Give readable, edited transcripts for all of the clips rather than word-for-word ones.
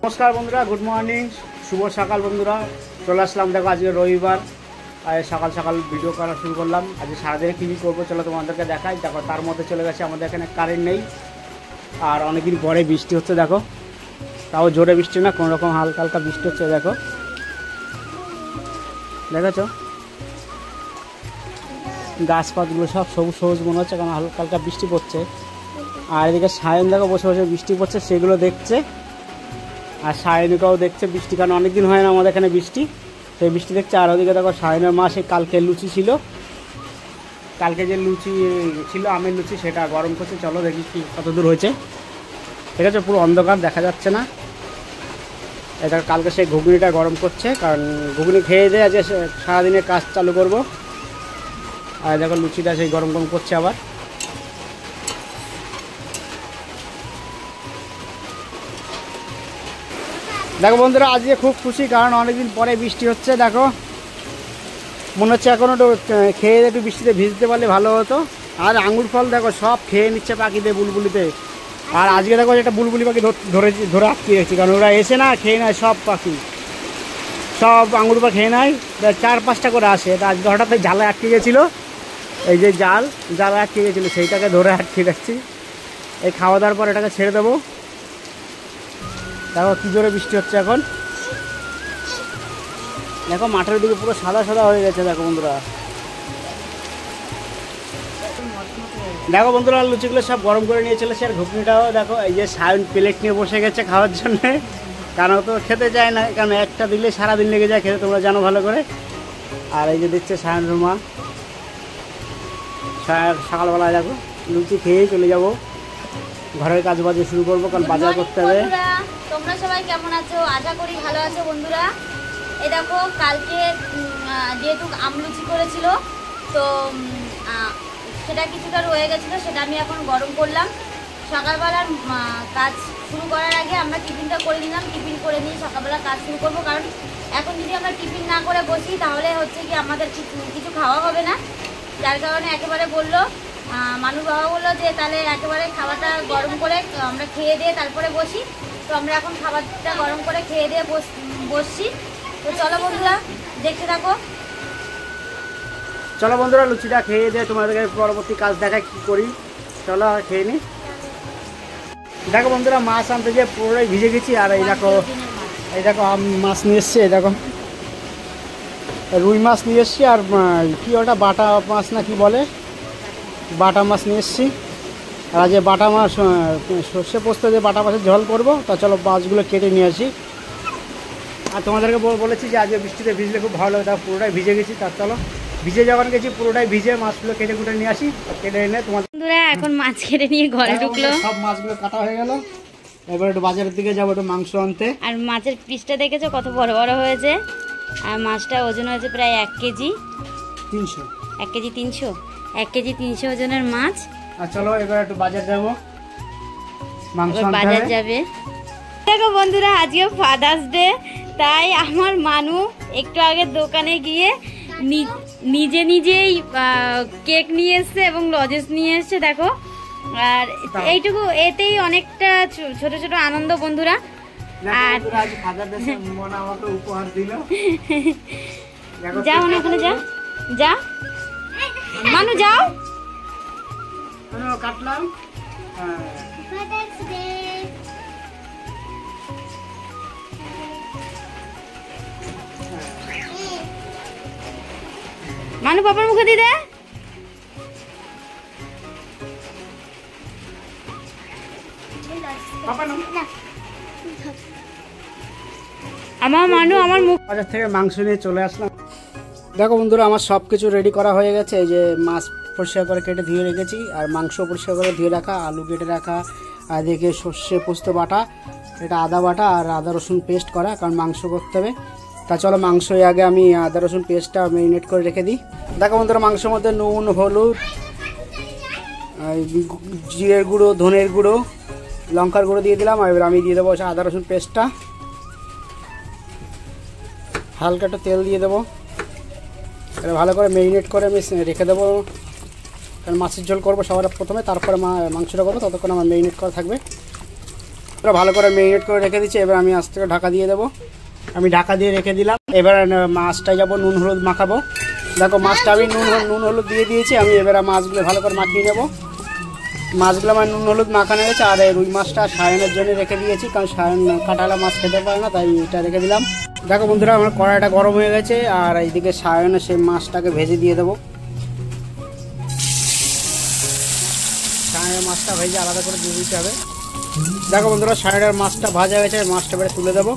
नमस्कार बंधुरा good morning शुभ सकाल बंधुरा चले आसलाम देखो आज रविवार आज सकाल सकाल भिडियो करा शुरू करलाम आज सारा दिन की करबो चलो तुम्हादेरके देखाई देखो तार मध्य चले गेছে আমাদের এখানে কারেন্ট নেই আর অনেক দিন পরে বৃষ্টি হচ্ছে দেখো তাও জোরে বৃষ্টি না কোন রকম হালকা হালকা বৃষ্টি হচ্ছে দেখো দেখছো গাছপাতগুলো সব সবুজ সবুজ মনে হচ্ছে কারণ হালকা হালকা বৃষ্টি পড়ছে আর এদিকে সায়ন দেখো বসে বসে বৃষ্টি পড়ছে সেগুলো দেখছে আর সায়নিকাও দেখছে বৃষ্টি কারণ অনেক দিন হয় না আমাদের এখানে বৃষ্টি সেই বৃষ্টি দেখছে আর ওদিকে দেখো সায়নের মা সে কালকে লুচি ছিল কালকে যে লুচি ছিল আমের লুচি সেটা গরম করছে চলো দেখি কি কত দূর হয়েছে ঠিক আছে পুরো অন্ধকার দেখা যাচ্ছে না এটা কালকে সেই ঘুগনিটা গরম করছে কারণ ঘুগনি খেয়ে দিয়ে আজকে সারাদিনের কাজ চালু করব আর দেখো লুচিটা সেই গরম গরম করছে আবার देखो बंधुरा आज खूब खुशी कारण अनेक दिन पर बृष्टि होच्छे देखो मन होच्छे एखोनो खेये एकटु बृष्टिते भिजते पारले भालो हतो और आंगुर फल देखो सब खेये निच्छे पाखिते बुलबुलिते और आज के देखो एक बुलबुली पाखी धरे आटके रेखेछि कारण ओरा एसे ना खेये नेय सब पाखी सब आंगुर पा खेये नेय 4-5टा करे आसे आज हठाৎ जाले आटके गेछिलो এই যে জালে আটকে গেছিল সেইটাকে ধরে আটকে রাখছি এই খাওয়া দাওয়ার পর এটাকে ছেড়ে দেবো দেখো কি জোরে বৃষ্টি হচ্ছে এখন দেখো মাঠের দিকে পুরো সাদা সাদা হয়ে গেছে দেখো বন্ধুরা দেখো বন্ধুরা লুচিগুলো সব গরম করে নিয়ে চলেছে আর ঘুগনিটাও দেখো এই যে সায়ন প্লেট নিয়ে বসে গেছে খাওয়ার জন্য কারণ তো খেতে চায় না কারণ একটা দিলে সারাদিন লেগে যায় খেতে তোমরা জানো ভালো করে আর এই যে দিচ্ছে সায়নের মা সকালবেলা দেখো লুচি খেয়েই চলে যাবো ঘরের কাজ বাজে শুরু করবো কারণ বাজার করতে হবে তোমরা সবাই কেমন আছো আশা করি ভালো আছো বন্ধুরা এই দেখো কালকে যেহেতু আমলুচি করেছিল তো সেটা কিছুটা রয়ে গেছিল সেটা আমি এখন গরম করলাম সকালবেলার কাজ শুরু করার আগে আমরা টিফিনটা করে নিলাম টিফিন করে নিয়ে সকালবেলা কাজ শুরু করবো কারণ এখন যদি আমরা টিফিন না করে বসি তাহলে হচ্ছে কি আমাদের কিছু খাওয়া হবে না যার কারণে একেবারে বললো মানুষ বাবা বললো যে তাহলে একেবারে খাবারটা গরম করে আমরা খেয়ে দিয়ে তারপরে বসি তো আমরা এখন খাবারটা গরম করে খেয়ে দিয়ে বসছি তো চলো বন্ধুরা দেখতে থাকো চলো বন্ধুরা লুচিটা খেয়ে দিয়ে তোমাদেরকে পরবর্তী কাজ দেখায় কি করি চলো খেয়ে নি দেখো বন্ধুরা মাছ আনতে গিয়ে পুরোটাই ভিজে গেছি আর এই দেখো মাছ নিয়ে এসছি এই দেখো রুই মাছ নিয়ে এসছি আর কি ওটা বাটা মাছ না কি বলে বাটা মাছ নিয়ে এসছি আর আজ বাটা মাছ সর্ষে পোস্ত দিয়ে বাটা মাছের ঝোল করবো তা চলো মাছগুলো কেটে নিয়ে আসি আর তোমাদেরকে বলেছি যে আজ বৃষ্টিতে ভিজলে খুব ভালো লাগে তা পুরোটাই ভিজে গেছি তার চলো ভিজে যখন গেছি পুরোটাই ভিজে মাছগুলো কেটে কুটে নিয়ে আসি কেটে এনে তোমাদের এখন মাছ কেটে নিয়ে ঘরে ঢুকলো সব মাছগুলো কাটা হয়ে গেল এবার একটু বাজারের দিকে যাবো একটু মাংস আনতে আর মাছের পিসটা দেখেছো কত বড় বড় হয়েছে আর মাছটা ওজন হয়েছে প্রায় 1 কেজি 300 1 কেজি 300 1 কেজি 300 ওজনের মাছ আর চলো এবার একটু বাজার যাবো মাংস আনতে বাজার যাবে দেখো বন্ধুরা আজকে ফাদার্স ডে তাই আমার মানু একটু আগে দোকানে গিয়ে নিজেই কেক নিয়ে এসছে এবং লজেস নিয়ে এসছে দেখো আর এইটুকু এতেই অনেকটা ছোট ছোট আনন্দ বন্ধুরা আর যাও না ওখানে যা মানু যাও কাটলাম মানু পাপার মুখে দিয়ে দে আমার মানু আমার মুখ বাজার থেকে মাংস নিয়ে চলে আসলাম দেখো বন্ধুরা আমার সব কিছু রেডি করা হয়ে গেছে এই যে মাছ পরিষ্কার করে কেটে ধুয়ে রেখেছি আর মাংস পরিষ্কার করে ধুয়ে রাখা আলু কেটে রাখা আর দেখে সর্ষে পোস্ত বাটা এটা আদা বাটা আর আদা রসুন পেস্ট করা কারণ মাংস করতে হবে তা চলো মাংস আগে আমি আদা রসুন পেস্টটা ম্যারিনেট করে রেখে দিই দেখো বন্ধুরা মাংসের মধ্যে নুন হলুদ জিরের গুঁড়ো ধনের গুঁড়ো লঙ্কার গুঁড়ো দিয়ে দিলাম আর এবার আমি দিয়ে দেবো আদা রসুন পেস্টটা হালকা একটু তেল দিয়ে দেবো এটা ভালো করে ম্যারিনেট করে আমি রেখে দেবো কারণ মাছের ঝোল করবো সবার প্রথমে তারপরে মাংসটা করবো ততক্ষণ আমার ম্যারিনেট করা থাকবে ভালো করে ম্যারিনেট করে রেখে দিচ্ছি। এবার আমি আস্তে করে ঢাকা দিয়ে দেবো। আমি ঢাকা দিয়ে রেখে দিলাম। এবার মাছটা যাবো নুন হলুদ মাখাবো। দেখো মাছটা আমি নুন হলুদ দিয়ে দিয়েছি। আমি এবার মাছগুলো ভালো করে মাখিয়ে নেবো। মাছগুলো আমার নুন হলুদ মাখানো হয়েছে। আর এই রুই মাছটা সায়নের জন্য রেখে দিয়েছি, কারণ সায়ন কাঁটালা মাছ খেতে পারে না, তাই এটা রেখে দিলাম। দেখো বন্ধুরা আমার কড়াইটা গরম হয়ে গেছে। আর এইদিকে সায়নে সেই মাছটাকে ভেজে দিয়ে দেবো। সায়নের মাছটা ভেজে আলাদা করে দিয়ে দিতে হবে। দেখো বন্ধুরা সায়নের মাছটা ভাজা হয়েছে, মাছটা এবারে তুলে দেবো।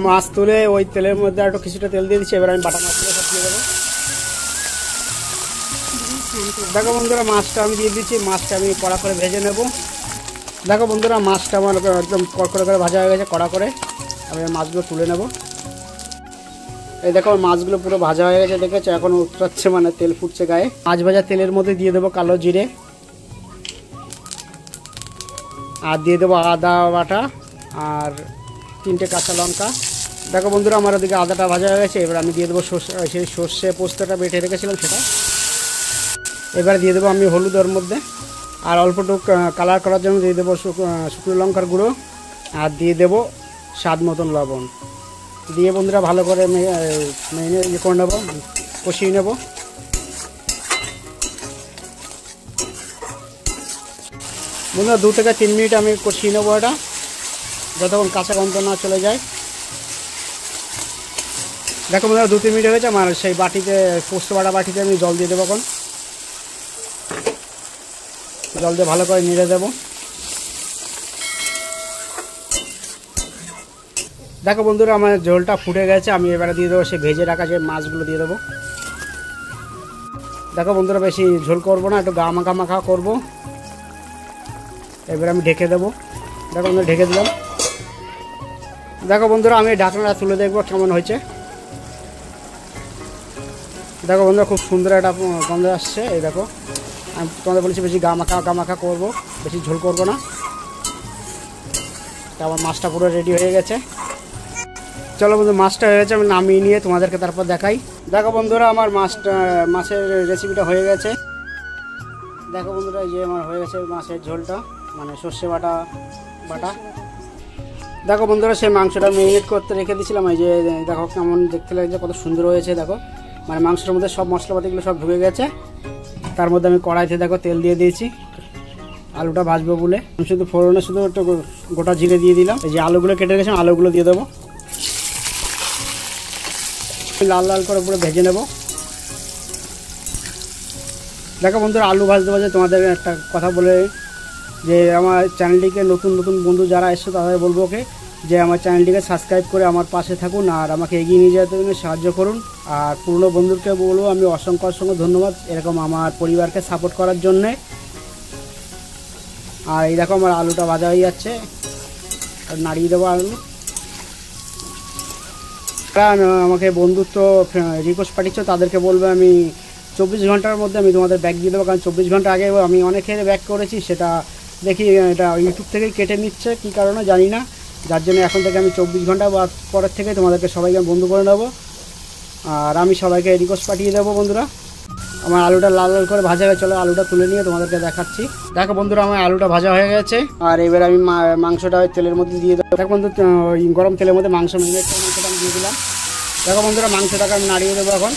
মাছ তুলে ওই তেলের মধ্যে একটু কিছুটা তেল দিয়ে দিচ্ছি। এবার আমি বাটা মাছগুলো সব দিয়ে দেবো। দেখো বন্ধুরা মাছটা আমি দিয়ে দিচ্ছি। মাছটা আমি কড়া করে ভেজে নেব। দেখো বন্ধুরা মাছটা আমার একদম কড়কড়া করে ভাজা হয়ে গেছে কড়া করে। আমি মাছগুলো তুলে নেব। এই দেখো মাছগুলো পুরো ভাজা হয়ে গেছে, দেখেছো এখন উতরাচ্ছে, মানে তেল ফুটছে গায়ে। মাছ ভাজা তেলের মধ্যে দিয়ে দেবো কালো জিরে, আর দিয়ে দেবো আদা বাটা আর 3টে কাঁচা লঙ্কা। দেখো বন্ধুরা আমার ওদিকে আদাটা ভাজা হয়ে গেছে। এবার আমি দিয়ে দেবো সেই সর্ষে পোস্তটা বেটে রেখেছিলাম সেটা। এবার দিয়ে দেবো আমি হলুদ ওর মধ্যে, আর অল্পটুকু কালার করার জন্য দিয়ে দেবো শুকনো লঙ্কার গুঁড়ো, আর দিয়ে দেবো স্বাদ মতন লবণ। দিয়ে বন্ধুরা ভালো করে ইয়ে করে নেবো, কষিয়ে নেব। বন্ধুরা 2 থেকে 3 মিনিট আমি কষিয়ে নেবো এটা, যতক্ষণ কাঁচা গন্ধ না চলে যায়। দেখো বন্ধুরা 2-3 মিনিট হয়ে গেছে। আমার সেই বাটিতে পোস্ত বাটা বাটিতে আমি জল দিয়ে দেবো। এখন জল দিয়ে ভালো করে নেড়ে দেবো। দেখো বন্ধুরা আমার ঝোলটা ফুটে গেছে। আমি এবারে দিয়ে দেবো সেই ভেজে রাখা যে মাছগুলো দিয়ে দেবো। দেখো বন্ধুরা বেশি ঝোল করবো না, একটু গা মাখা মাখা করবো। এবারে আমি ঢেকে দেবো। দেখো বন্ধুরা ঢেকে দিলাম। দেখো বন্ধুরা আমি ঢাকনাটা তুলে দেখবো কেমন হয়েছে। দেখো বন্ধুরা খুব সুন্দর একটা গন্ধ আসছে। এই দেখো আমি তোমাদের বলেছি বেশি গা মাখা করবো, বেশি ঝোল করবো না। তা আমার মাছটা পুরো রেডি হয়ে গেছে। চলো বন্ধু মাছটা হয়ে গেছে, আমি নামিয়ে নিয়ে তোমাদেরকে তারপর দেখাই। দেখো বন্ধুরা আমার মাছের রেসিপিটা হয়ে গেছে। দেখো বন্ধুরা এই যে আমার হয়ে গেছে মাছের ঝোলটা, মানে সর্ষে বাটা। দেখো বন্ধুরা সেই মাংসটা ম্যারিনেট করতে রেখে দিয়েছিলাম। এই যে দেখো কেমন দেখতে লাগছে, কত সুন্দর হয়েছে। দেখো মানে মাংসের মধ্যে সব মশলাপাতিগুলো সব ঢুকে গেছে। তার মধ্যে আমি কড়াইতে দেখো তেল দিয়ে দিয়েছি আলুটা ভাজবো বলে। আমি শুধু ফোড়নে শুধু একটু গোটা জিরে দিয়ে দিলাম। এই যে আলুগুলো কেটে রেখেছিলাম আলুগুলো দিয়ে দেবো। লাল লাল করে পুরো ভেজে নেব। দেখো বন্ধুরা আলু ভাজতে ভাজতে তোমাদের একটা কথা বলে, যে আমার চ্যানেলটিকে নতুন বন্ধু যারা এসছে তাদের বলবো ওকে যে আমার চ্যানেলটিকে সাবস্ক্রাইব করে আমার পাশে থাকুন, আর আমাকে এগিয়ে নিয়ে যেতে সাহায্য করুন। আর পুরনো বন্ধুকে বলবো আমি অসংখ্য ধন্যবাদ এরকম আমার পরিবারকে সাপোর্ট করার জন্যে। আর এই দেখো আমার আলুটা ভাজা হয়ে যাচ্ছে, নাড়িয়ে দেবো আলু। আমাকে বন্ধুত্ব রিকোয়েস্ট পাঠিয়েছ তাদেরকে বলবো আমি 24 ঘন্টার মধ্যে আমি তোমাদের ব্যাক দিয়ে দেবো। কারণ 24 ঘন্টা আগে আমি অনেকের ব্যাক করেছি, সেটা দেখি এটা ইউটিউব থেকেই কেটে নিচ্ছে, কী কারণে জানি না। যার জন্য এখন থেকে আমি 24 ঘন্টা বা পরের থেকে তোমাদেরকে সবাইকে বন্ধু করে নেবো। আর আমি সবাইকে রিকোয়েস্ট পাঠিয়ে দেবো। বন্ধুরা আমার আলুটা লাল লাল করে ভাজা হয়ে, চলো আলুটা তুলে নিয়ে তোমাদেরকে দেখাচ্ছি। দেখো বন্ধুরা আমার আলুটা ভাজা হয়ে গেছে। আর এবার আমি মাংসটা তেলের মধ্যে দিয়ে দেবো। দেখো বন্ধু গরম তেলের মধ্যে মাংসটা আমি দিয়ে দিলাম। দেখো বন্ধুরা মাংসটাকে আমি নাড়িয়ে দেবো এখন।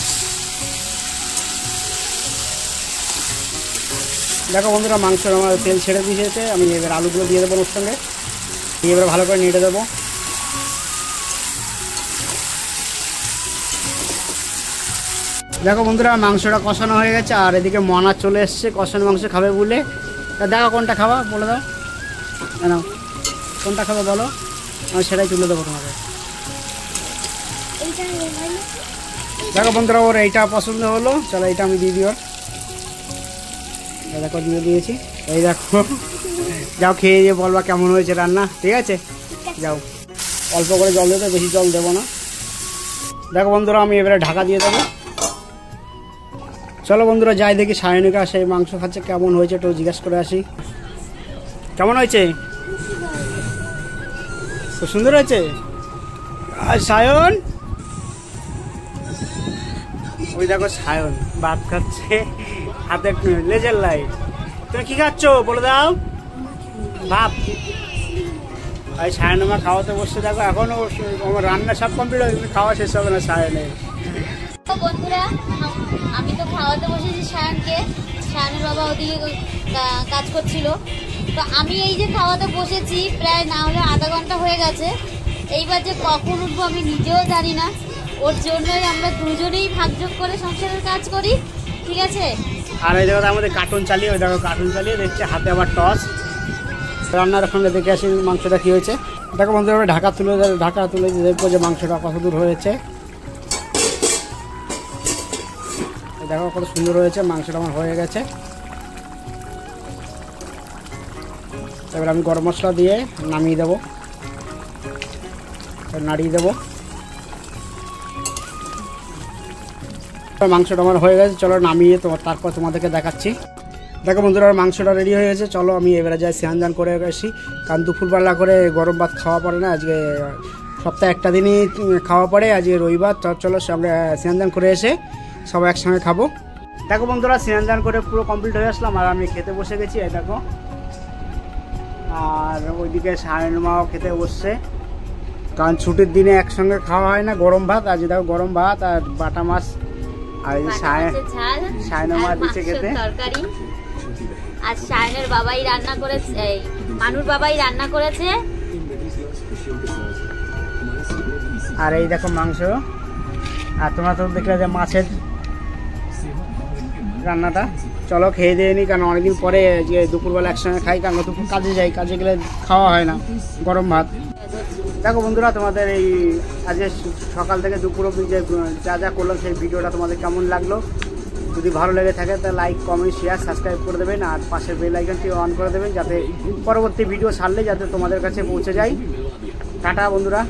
দেখো বন্ধুরা মাংস আমার তেল ছেড়ে দিয়েছে। আমি এবার আলুগুলো দিয়ে দেবো ওর সঙ্গে, দিয়ে এবার ভালো করে নেড়ে দেবো। দেখো বন্ধুরা মাংসটা কষানো হয়ে গেছে। আর এদিকে মনা চলে এসছে কষানো মাংস খাবে বলে। তা দেখো কোনটা খাবা বলে দাও, না কোনটা খাবে বলো, আমি সেটাই তুলে দেবো তোমাকে। দেখো বন্ধুরা ওর এইটা পছন্দ হলো, চলো এইটা আমি দিয়ে দিও। দেখো দিয়ে দিয়েছি। এই দেখো যাও খেয়ে দিয়ে বলবা কেমন হয়েছে রান্না, ঠিক আছে? যাও অল্প করে জল দেবে, বেশি জল দেবো না। দেখো বন্ধুরা আমি এবারে ঢাকা দিয়ে দেবো। চলো বন্ধুরা যাই দেখি সায়নিকা সেই মাংস খাচ্ছে, কেমন হয়েছে একটু জিজ্ঞাসা করে আসি। কেমন হয়েছে? খুব সুন্দর হয়েছে। আর সায়ন, ওই দেখো সায়ন ভাত খাচ্ছে, হাতে লেজার লাইট। তো তুমি কি খাচ্ছ বলে দাও। ভাব এই সায়নমা খাওয়াতে বসছে, দেখো এখনো আমার রান্না সব কমপ্লিট হয়ে গেছে, খাওয়া শেষ হবে না সায়নে। তো বন্ধুরা আমি তো খাওয়াতে বসেছি সায়নকে, সায়নের বাবা ওদিকে কাজ করছিল। তো আমি এই যে খাওয়াতে বসেছি প্রায় না হলে আধা ঘন্টা হয়ে গেছে। এইবার যে কখন উঠবো আমি নিজেও জানি না, ওর জন্যই আমরা দুজনেই ভাগযোগ করে সংসারের কাজ করি, ঠিক আছে। আর এই দেখো আমাদের কার্টুন চালিয়ে, ওই দেখো কার্টুন চালিয়ে দেখছে, হাতে আবার টস। রান্নার ওখানে দেখে আসি মাংসটা কী হয়েছে। দেখো বন্ধুরা ঢাকা তুলে দেখবো যে মাংসটা কত দূর হয়েছে। দেখো কত সুন্দর হয়েছে, মাংসটা আমার হয়ে গেছে। এবার আমি গরম মশলা দিয়ে নামিয়ে দেবো, নাড়িয়ে দেবো। মাংসটা আমার হয়ে গেছে, চলো নামিয়ে তারপর তোমাদেরকে দেখাচ্ছি। দেখো বন্ধুরা মাংসটা রেডি হয়ে গেছে, চলো আমি এবারে যাই স্নান দান করে আসি, কারণ দুপুরবেলা করে গরম ভাত খাওয়া পড়ে না। আজকে সপ্তাহে একটা দিনই খাওয়া পড়ে, আজকে রবিবার। চলো আমরা স্নান দান করে এসে সবাই একসঙ্গে খাবো। দেখো বন্ধুরা স্নান দান করে পুরো কমপ্লিট হয়ে আসলাম, আর আমি খেতে বসে গেছি। এই দেখো, আর ওইদিকে সায়নমাও খেতে বসছে, কারণ ছুটির দিনে একসঙ্গে খাওয়া হয় না গরম ভাত। আজ দেখো গরম ভাত আর বাটা মাছ, আর এই সায়নমা দিচ্ছে খেতে তরকারি। আর সায়নের বাবাই রান্না করেছে, এই মানুর বাবাই রান্না করেছে। আর এই দেখো মাংস। আর তোমরা তো দেখলে যে মাছের রান্নাটা। চলো খেয়ে দিয়ে নিই, কারণ অনেকদিন পরে যে দুপুরবেলা একসঙ্গে খাই, কারণ দুপুর কাজে যাই, কাজে গেলে খাওয়া হয় না গরম ভাত। দেখো বন্ধুরা তোমাদের এই আজকে সকাল থেকে দুপুর অবধি যে যা করলাম সেই ভিডিওটা তোমাদের কেমন লাগলো। যদি ভালো লেগে থাকে তাহলে লাইক, কমেন্ট, শেয়ার, সাবস্ক্রাইব করে দেবেন, আর পাশের বেল আইকনটি অন করে দেবেন, যাতে পরবর্তী ভিডিও ছাড়লে যাতে তোমাদের কাছে পৌঁছে যায়। টাটা বন্ধুরা।